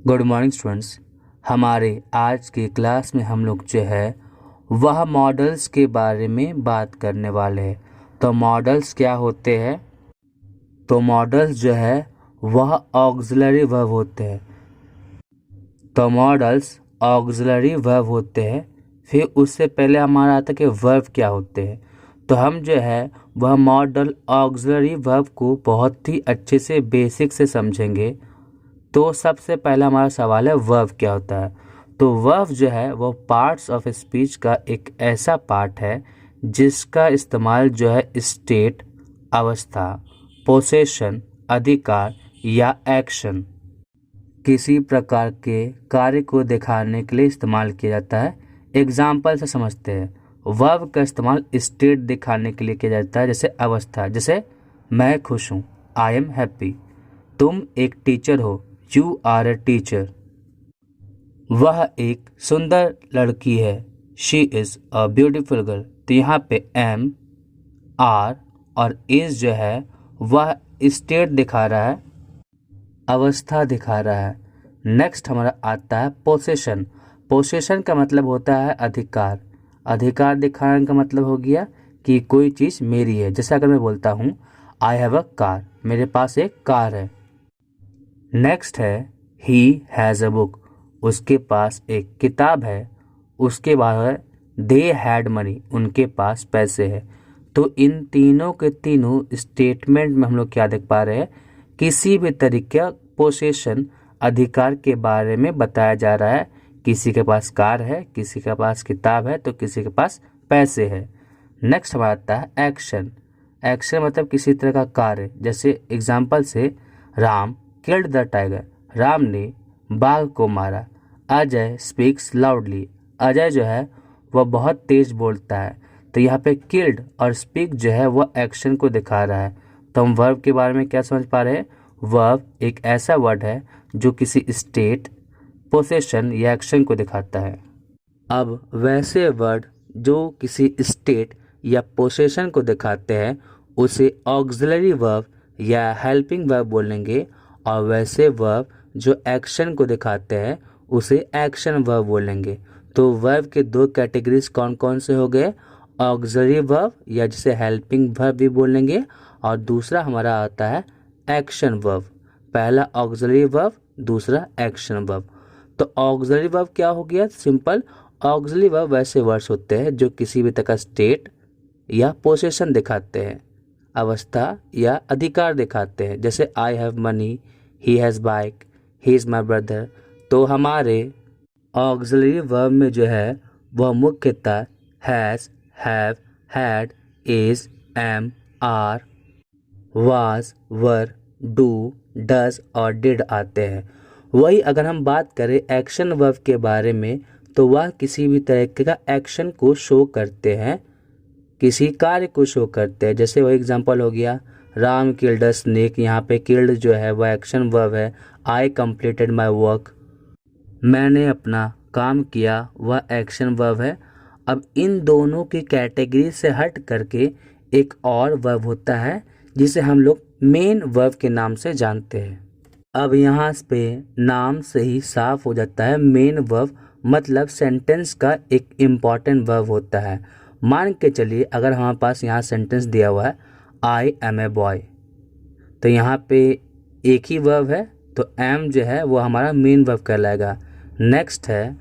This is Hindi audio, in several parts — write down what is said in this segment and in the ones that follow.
Good morning students. हमारे आज की क्लास में हम लोग जो है वह मॉडल्स के बारे में बात करने वाले हैं। तो मॉडल्स क्या होते हैं? तो मॉडल्स जो है वह ऑक्सिलरी वर्ब होते हैं। तो मॉडल्स ऑक्सिलरी वर्ब होते हैं। फिर उससे पहले हमारा आता है कि वर्ब क्या होते हैं। तो हम जो है वह मॉडल ऑक्सिलरी वर्ब को बहुत ही अच्छे से बेसिक से समझेंगे। तो सबसे पहला हमारा सवाल है वर्ब क्या होता है। तो वर्ब जो है वो पार्ट्स ऑफ स्पीच का एक ऐसा पार्ट है जिसका इस्तेमाल जो है स्टेट, अवस्था, पोसेशन, अधिकार या एक्शन किसी प्रकार के कार्य को दिखाने के लिए इस्तेमाल किया जाता है। एग्जाम्पल से समझते हैं। वर्ब का इस्तेमाल स्टेट दिखाने के लिए किया जाता है, जैसे अवस्था, जैसे मैं खुश हूँ, आई एम हैप्पी। तुम एक टीचर हो, यू आर ए टीचर। वह एक सुंदर लड़की है, she is a beautiful girl. तो यहाँ पे एम, आर और इज जो है वह स्टेट दिखा रहा है, अवस्था दिखा रहा है। नेक्स्ट हमारा आता है पोसेशन। पोसेशन का मतलब होता है अधिकार। अधिकार दिखाने का मतलब हो गया कि कोई चीज़ मेरी है। जैसे अगर मैं बोलता हूँ आई हैव अ कार, मेरे पास एक कार है। नेक्स्ट है ही हैज़ अ बुक, उसके पास एक किताब है। उसके बाद है दे हैड मनी, उनके पास पैसे है। तो इन तीनों के तीनों स्टेटमेंट में हम लोग क्या देख पा रहे हैं, किसी भी तरीके का पोसेशन, अधिकार के बारे में बताया जा रहा है। किसी के पास कार है, किसी के पास किताब है, तो किसी के पास पैसे है। नेक्स्ट हमारा आता है एक्शन। एक्शन मतलब किसी तरह का कार्य। जैसे एग्जाम्पल से Ram killed the tiger, Ram ने बाघ को मारा। अजय स्पीक्स लाउडली, अजय जो है वह बहुत तेज बोलता है। तो यहाँ पे किल्ड और स्पीक जो है वह एक्शन को दिखा रहा है। तो हम वर्ब के बारे में क्या समझ पा रहे हैं, वर्ब एक ऐसा वर्ड है जो किसी स्टेट, पोसेशन या एक्शन को दिखाता है। अब वैसे वर्ड जो किसी स्टेट या पोसेशन को दिखाते हैं उसे ऑक्सिलरी वर्ब या हेल्पिंग वर्ब बोलेंगे, और वैसे वर्ब जो एक्शन को दिखाते हैं उसे एक्शन वर्ब बोलेंगे। तो वर्ब के दो कैटेगरीज कौन कौन से हो गए, ऑक्सिलरी वर्ब या जिसे हेल्पिंग वर्ब भी बोलेंगे, और दूसरा हमारा आता है एक्शन वर्ब। पहला ऑक्सिलरी वर्ब, दूसरा एक्शन वर्ब। तो ऑक्सिलरी वर्ब क्या हो गया, सिंपल। ऑक्सिलरी वर्ब वैसे वर्ड्स होते हैं जो किसी भी तरह का स्टेट या पोसेशन दिखाते हैं, अवस्था या अधिकार दिखाते हैं। जैसे I have money, he has bike, he is my brother. तो हमारे ऑक्सिलरी वर्ब में जो है वह मुख्यतः has, have, had, is, am, are, was, were, do, does और डिड आते हैं। वही अगर हम बात करें एक्शन वर्ब के बारे में, तो वह किसी भी तरीके का एक्शन को शो करते हैं, किसी कार्य को शो करते हैं। जैसे वही एग्जांपल हो गया राम किल्ड अ स्नेक, यहाँ पे किल्ड जो है वह एक्शन वर्ब है। आई कंप्लीटेड माई वर्क, मैंने अपना काम किया, वह एक्शन वर्ब है। अब इन दोनों की कैटेगरी से हट करके एक और वर्ब होता है जिसे हम लोग मेन वर्ब के नाम से जानते हैं। अब यहाँ पे नाम से ही साफ हो जाता है, मेन वर्ब मतलब सेंटेंस का एक इम्पॉर्टेंट वर्ब होता है। मान के चलिए अगर हमारे पास यहाँ सेंटेंस दिया हुआ है आई एम ए बॉय, तो यहाँ पे एक ही वर्ब है, तो एम जो है वो हमारा मेन वर्ब कहलाएगा। नेक्स्ट है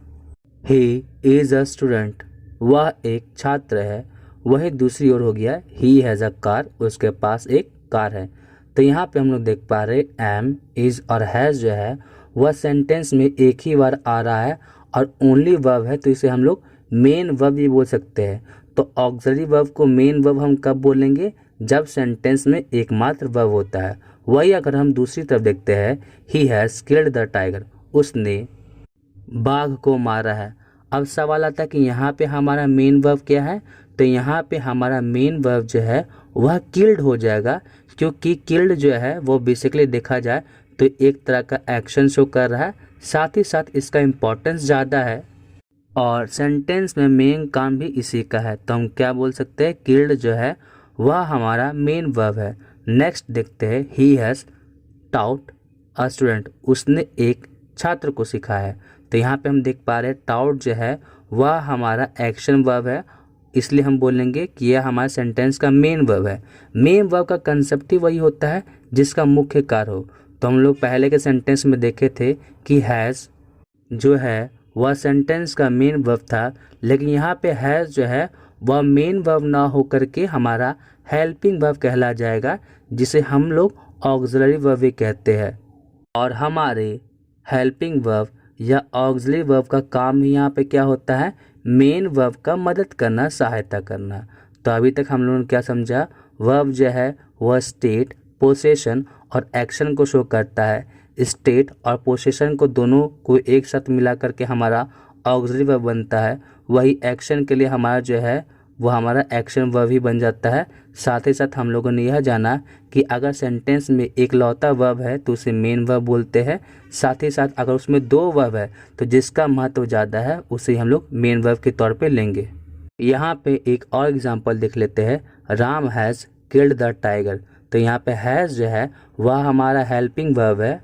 ही इज़ अ स्टूडेंट, वह एक छात्र है। वही दूसरी ओर हो गया ही हैज़ अ कार, उसके पास एक कार है। तो यहाँ पे हम लोग देख पा रहे एम, इज़ और हैज़ जो है वह सेंटेंस में एक ही बार आ रहा है और ओनली वर्ब है, तो इसे हम लोग मेन वर्ब भी बोल सकते हैं। तो ऑक्सिलरी वर्ब को मेन वर्ब हम कब बोलेंगे, जब सेंटेंस में एकमात्र वर्ब होता है। वही अगर हम दूसरी तरफ देखते हैं he has killed the tiger, उसने बाघ को मारा है। अब सवाल आता है कि यहाँ पे हमारा मेन वर्ब क्या है, तो यहाँ पे हमारा मेन वर्ब जो है वह किल्ड हो जाएगा, क्योंकि किल्ड जो है वो बेसिकली देखा जाए तो एक तरह का एक्शन शो कर रहा है, साथ ही साथ इसका इम्पोर्टेंस ज़्यादा है और सेंटेंस में मेन काम भी इसी का है। तो हम क्या बोल सकते हैं, किल्ड जो है वह हमारा मेन वर्ब है। नेक्स्ट देखते हैं he has taut a student, उसने एक छात्र को सिखाया। तो यहाँ पे हम देख पा रहे हैं टाउट जो है वह हमारा एक्शन वर्ब है, इसलिए हम बोलेंगे कि यह हमारे सेंटेंस का मेन वर्ब है। मेन वर्ब का कंसेप्ट ही वही होता है जिसका मुख्य कार्य हो। तो हम लोग पहले के सेंटेंस में देखे थे कि हैज़ जो है वह सेंटेंस का मेन वर्ब था, लेकिन यहाँ पे हैज़ जो है वह मेन वर्ब ना होकर के हमारा हेल्पिंग वर्ब कहला जाएगा, जिसे हम लोग ऑक्सिलरी वर्ब भी कहते हैं। और हमारे हेल्पिंग वर्ब या ऑक्सिलरी वर्ब का काम ही यहाँ पे क्या होता है, मेन वर्ब का मदद करना, सहायता करना। तो अभी तक हम लोगों ने क्या समझा, वर्ब जो है वह स्टेट, पोसेशन और एक्शन को शो करता है। स्टेट और पोसेशन को दोनों को एक साथ मिला करके हमारा ऑक्सिलरी वर्ब बनता है। वही एक्शन के लिए हमारा जो है वो हमारा एक्शन वर्ब ही बन जाता है। साथ ही साथ हम लोगों ने यह जाना कि अगर सेंटेंस में एक लौता वर्ब है तो उसे मेन वर्ब बोलते हैं। साथ ही साथ अगर उसमें दो वर्ब है तो जिसका महत्व ज़्यादा है उसे हम लोग मेन वर्ब के तौर पे लेंगे। यहाँ पे एक और एग्जांपल देख लेते हैं, Ram has killed the tiger. तो यहाँ पे हैज़ जो है वह हमारा हेल्पिंग वर्ब है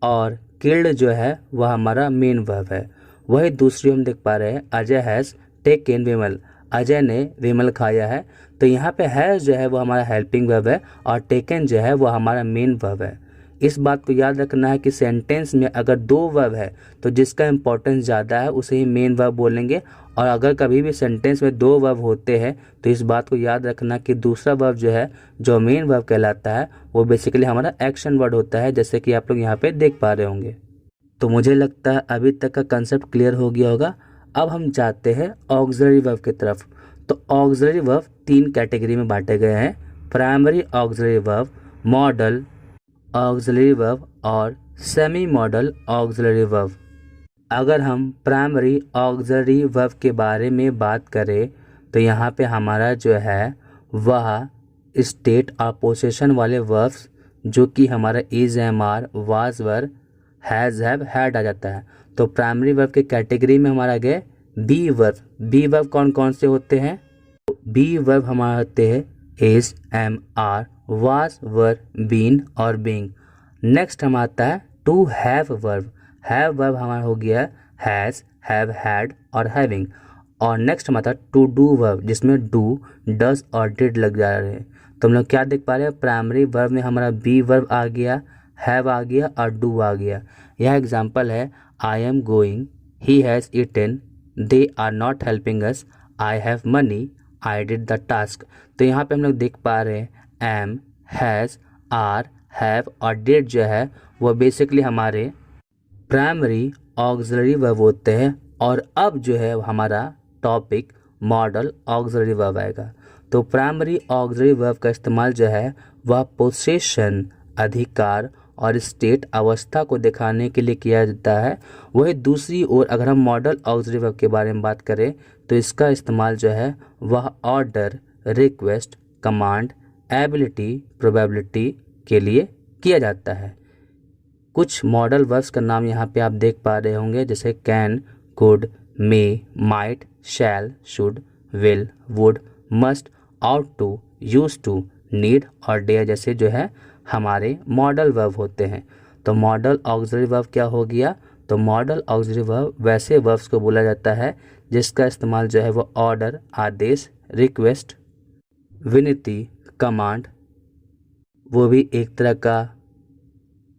और किल्ड जो है वह हमारा मेन वर्ब है। वही दूसरी हम देख पा रहे हैं, अजय हैज़ टेकन विमल। अजय ने विमल खाया है। तो यहाँ पे हैज़ जो है वो हमारा हेल्पिंग वर्ब है और टेकन जो है वो हमारा मेन वर्ब है। इस बात को याद रखना है कि सेंटेंस में अगर दो वर्ब है तो जिसका इंपॉर्टेंस ज़्यादा है उसे ही मेन वर्ब बोलेंगे, और अगर कभी भी सेंटेंस में दो वर्ब होते हैं तो इस बात को याद रखना कि दूसरा वर्ब जो है जो मेन वर्ब कहलाता है वो बेसिकली हमारा एक्शन वर्ड होता है, जैसे कि आप लोग यहाँ पे देख पा रहे होंगे। तो मुझे लगता है अभी तक का कंसेप्ट क्लियर हो गया होगा। अब हम जाते हैं ऑक्सिलरी वर्ब की तरफ। तो ऑक्सिलरी वर्ब तीन कैटेगरी में बांटे गए हैं, primary auxiliary verb, model auxiliary verb और सेमी मॉडल ऑक्सिलरी वर्ब। अगर हम प्राइमरी ऑक्सिलरी वर्ब के बारे में बात करें तो यहाँ पे हमारा जो है वह स्टेट और पोसेशन वाले वर्ब्स जो कि हमारा is, am, are, was, were, has, have, had आ जाता है। तो प्राइमरी वर्ब के कैटेगरी में हमारा गए बी वर्ब। बी वर्ब कौन कौन से होते हैं, बी वर्ब हमारे होते हैं is, am, are, was, were, been और बीइंग। नेक्स्ट हम आता है to have verb. Have verb हमारा हो गया हैज़, हैव, हैड और हैविंग। और नेक्स्ट हम आता है टू डू वर्ब, जिसमें डू, डज और डिड लग जा रहे हैं। तो हम लोग क्या देख पा रहे हैं, प्राइमरी वर्ब में हमारा बी वर्ब आ गया, हैव आ गया और डू आ गया। यह एग्जाम्पल है, I am going, he has eaten, they are not helping us, I have money, I did the task. तो यहाँ पे हम लोग देख पा रहे हैं एम, हैज़, आर, हैव और डिड जो है वो बेसिकली हमारे प्राइमरी ऑक्सिलरी वर्ब होते हैं। और अब जो है हमारा टॉपिक मॉडल ऑक्सिलरी वर्ब आएगा। तो प्राइमरी ऑक्सिलरी वर्ब का इस्तेमाल जो है वह पोसेशन, अधिकार और स्टेट, अवस्था को दिखाने के लिए किया जाता है। वही दूसरी ओर अगर हम मॉडल ऑक्सिलरी वर्ब के बारे में बात करें तो इसका इस्तेमाल जो है वह order, request, command, ability, probability के लिए किया जाता है। कुछ मॉडल वर्ब्स का नाम यहाँ पे आप देख पा रहे होंगे, जैसे can, could, may, might, shall, should, will, would, must, ought to, used to, need और डेयर जैसे जो है हमारे मॉडल वर्ब होते हैं। तो मॉडल ऑक्सिलरी वर्ब क्या हो गया, तो मॉडल ऑक्सिलरी वर्ब वैसे वर्ब्स को बोला जाता है जिसका इस्तेमाल जो है वो ऑर्डर, आदेश, रिक्वेस्ट, विनती, कमांड, वो भी एक तरह का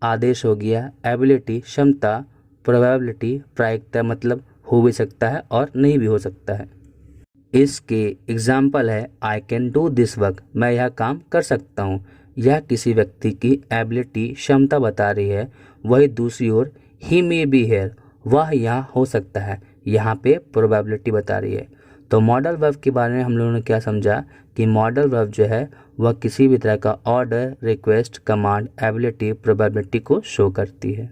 आदेश हो गया, एबिलिटी, क्षमता, प्रोबेबिलिटी, प्रायिकता, मतलब हो भी सकता है और नहीं भी हो सकता है। इसके एग्जाम्पल है, I can do this work, मैं यह काम कर सकता हूँ। यह किसी व्यक्ति की एबिलिटी, क्षमता बता रही है। वही दूसरी ओर ही मे बी हेयर, वह यहाँ हो सकता है, यहाँ पे प्रोबेबिलिटी बता रही है। तो मॉडल वर्ब के बारे में हम लोगों ने क्या समझा कि मॉडल वर्ब जो है वह किसी भी तरह का order, request, command, ability, probability को शो करती है।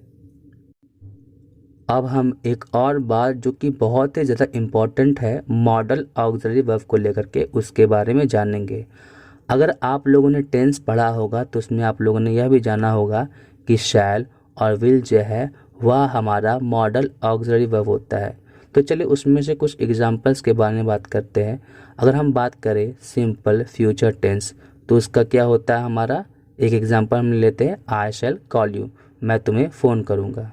अब हम एक और बात जो कि बहुत ही ज़्यादा इम्पॉर्टेंट है मॉडल ऑक्सिलरी वर्ब को लेकर के, उसके बारे में जानेंगे। अगर आप लोगों ने टेंस पढ़ा होगा तो उसमें आप लोगों ने यह भी जाना होगा कि शैल और विल जो है वह हमारा मॉडल ऑक्सिलरी वर्ब होता है। तो चलिए उसमें से कुछ एग्जांपल्स के बारे में बात करते हैं। अगर हम बात करें सिंपल फ्यूचर टेंस तो उसका क्या होता है, हमारा एक एग्जांपल हम लेते हैं, आई शैल कॉल यू, मैं तुम्हें फ़ोन करूँगा।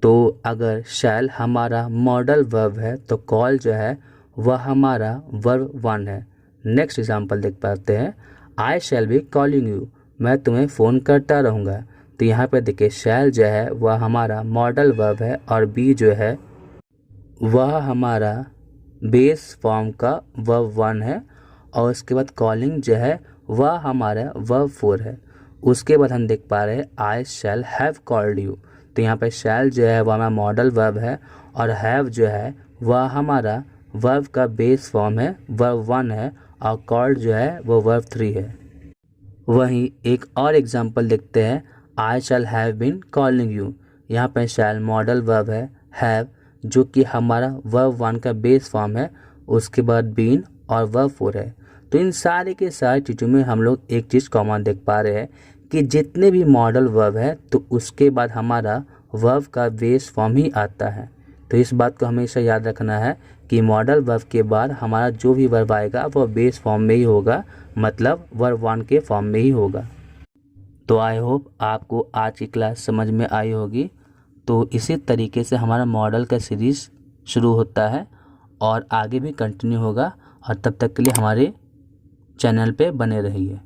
तो अगर शैल हमारा मॉडल वर्ब है तो कॉल जो है वह हमारा वर्ब 1 है। नेक्स्ट एग्जांपल देख पाते हैं, I shall be calling you, मैं तुम्हें फ़ोन करता रहूँगा। तो यहाँ पे देखिए शैल जो है वह हमारा मॉडल वर्ब है और बी जो है वह हमारा बेस फॉर्म का वर्ब 1 है और उसके बाद कॉलिंग जो है वह हमारा वर्ब 4 है। उसके बाद हम देख पा रहे हैं I shall have called you. तो यहाँ पे शैल जो है वह हमारा मॉडल वर्ब है और हैव जो है वह हमारा वर्ब का बेस फॉर्म है, वर्ब 1 है और कॉल्ड जो है वो वर्ब 3 है। वहीं एक और एग्जांपल देखते हैं, I shall have been calling you. यहाँ पे शैल मॉडल वर्ब है, हैव जो कि हमारा वर्ब 1 का बेस फॉर्म है, उसके बाद बीन और वर्ब 4 है। तो इन सारे के सारे चीज़ों में हम लोग एक चीज़ कॉमन देख पा रहे हैं कि जितने भी मॉडल वर्ब है तो उसके बाद हमारा वर्ब का बेस फॉर्म ही आता है। तो इस बात को हमेशा याद रखना है कि मॉडल वर्ब के बाद हमारा जो भी वर्ब आएगा वह बेस फॉर्म में ही होगा, मतलब वर्ब 1 के फॉर्म में ही होगा। तो आई होप आपको आज की क्लास समझ में आई होगी। तो इसी तरीके से हमारा मॉडल का सीरीज़ शुरू होता है और आगे भी कंटिन्यू होगा और तब तक के लिए हमारे चैनल पे बने रहिए।